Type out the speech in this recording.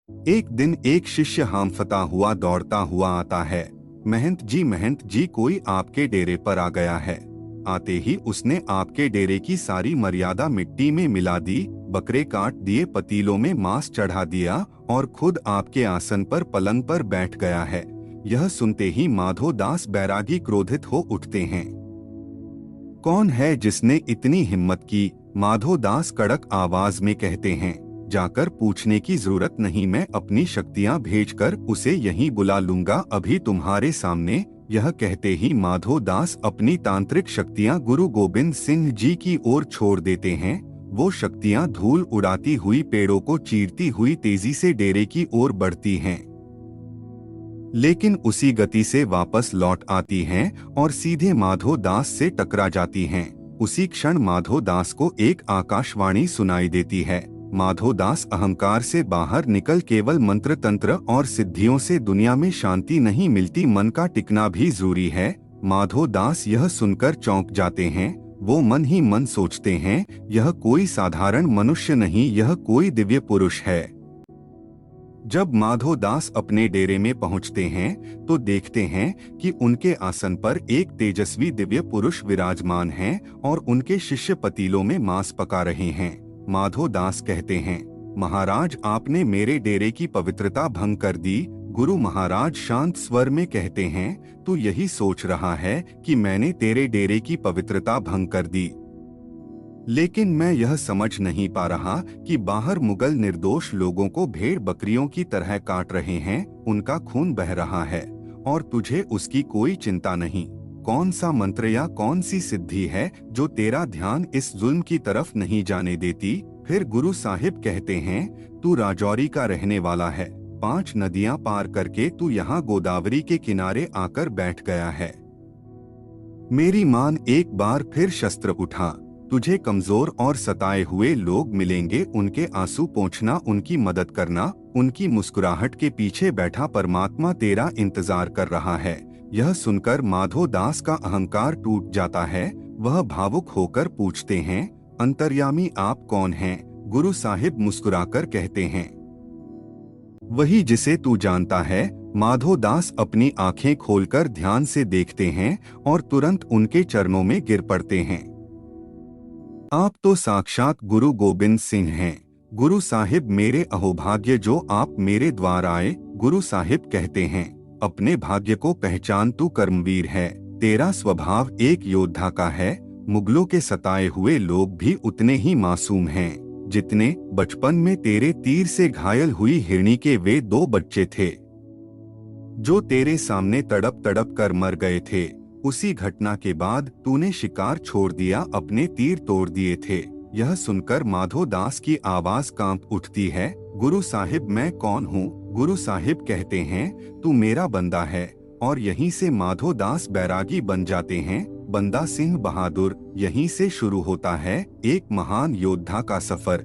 एक दिन एक शिष्य हांफता हुआ दौड़ता हुआ आता है। महंत जी कोई आपके डेरे पर आ गया है। आते ही उसने आपके डेरे की सारी मर्यादा मिट्टी में मिला दी, बकरे काट दिए, पतीलों में मांस चढ़ा दिया और खुद आपके आसन पर पलंग पर बैठ गया है। यह सुनते ही माधो दास बैरागी क्रोधित हो उठते हैं। कौन है जिसने इतनी हिम्मत की? माधो दास कड़क आवाज में कहते हैं। जाकर पूछने की जरूरत नहीं, मैं अपनी शक्तियां भेजकर उसे यहीं बुला लूंगा अभी तुम्हारे सामने। यह कहते ही माधो दास अपनी तांत्रिक शक्तियां गुरु गोबिंद सिंह जी की ओर छोड़ देते हैं। वो शक्तियां धूल उड़ाती हुई पेड़ों को चीरती हुई तेजी से डेरे की ओर बढ़ती हैं, लेकिन उसी गति से वापस लौट आती हैं और सीधे माधो दास से टकरा जाती हैं। उसी क्षण माधो दास को एक आकाशवाणी सुनाई देती है। माधो दास अहंकार से बाहर निकल केवल मंत्र तंत्र और सिद्धियों से दुनिया में शांति नहीं मिलती, मन का टिकना भी जरूरी है। माधो दास यह सुनकर चौंक जाते हैं। वो मन ही मन सोचते हैं, यह कोई साधारण मनुष्य नहीं, यह कोई दिव्य पुरुष है। जब माधो दास अपने डेरे में पहुंचते हैं तो देखते हैं कि उनके आसन पर एक तेजस्वी दिव्य पुरुष विराजमान हैं और उनके शिष्य पतीलों में मांस पका रहे हैं। माधो दास कहते हैं, महाराज आपने मेरे डेरे की पवित्रता भंग कर दी। गुरु महाराज शांत स्वर में कहते हैं, तू यही सोच रहा है कि मैंने तेरे डेरे की पवित्रता भंग कर दी, लेकिन मैं यह समझ नहीं पा रहा कि बाहर मुगल निर्दोष लोगों को भेड़ बकरियों की तरह काट रहे हैं, उनका खून बह रहा है और तुझे उसकी कोई चिंता नहीं। कौन सा मंत्र या कौन सी सिद्धि है जो तेरा ध्यान इस जुल्म की तरफ नहीं जाने देती? फिर गुरु साहिब कहते हैं, तू राजौरी का रहने वाला है, 5 नदियां पार करके तू यहाँ गोदावरी के किनारे आकर बैठ गया है। मेरी मान एक बार फिर शस्त्र उठा, तुझे कमजोर और सताए हुए लोग मिलेंगे, उनके आंसू पोंछना, उनकी मदद करना। उनकी मुस्कुराहट के पीछे बैठा परमात्मा तेरा इंतजार कर रहा है। यह सुनकर माधो दास का अहंकार टूट जाता है। वह भावुक होकर पूछते हैं, अंतर्यामी आप कौन हैं? गुरु साहिब मुस्कुराकर कहते हैं, वही जिसे तू जानता है। माधो दास अपनी आंखें खोलकर ध्यान से देखते हैं और तुरंत उनके चरणों में गिर पड़ते हैं। आप तो साक्षात गुरु गोबिंद सिंह हैं। गुरु साहिब मेरे अहोभाग्य जो आप मेरे द्वार आए। गुरु साहिब कहते हैं, अपने भाग्य को पहचान, तू कर्मवीर है, तेरा स्वभाव एक योद्धा का है। मुगलों के सताए हुए लोग भी उतने ही मासूम हैं जितने बचपन में तेरे तीर से घायल हुई हिरणी के वे 2 बच्चे थे जो तेरे सामने तड़प तड़प कर मर गए थे। उसी घटना के बाद तूने शिकार छोड़ दिया, अपने तीर तोड़ दिए थे। यह सुनकर माधो दास की आवाज कांप उठती है। गुरु साहिब मैं कौन हूँ? गुरु साहिब कहते हैं, तू मेरा बंदा है। और यहीं से माधो दास बैरागी बन जाते हैं। बंदा सिंह बहादुर। यहीं से शुरू होता है एक महान योद्धा का सफर।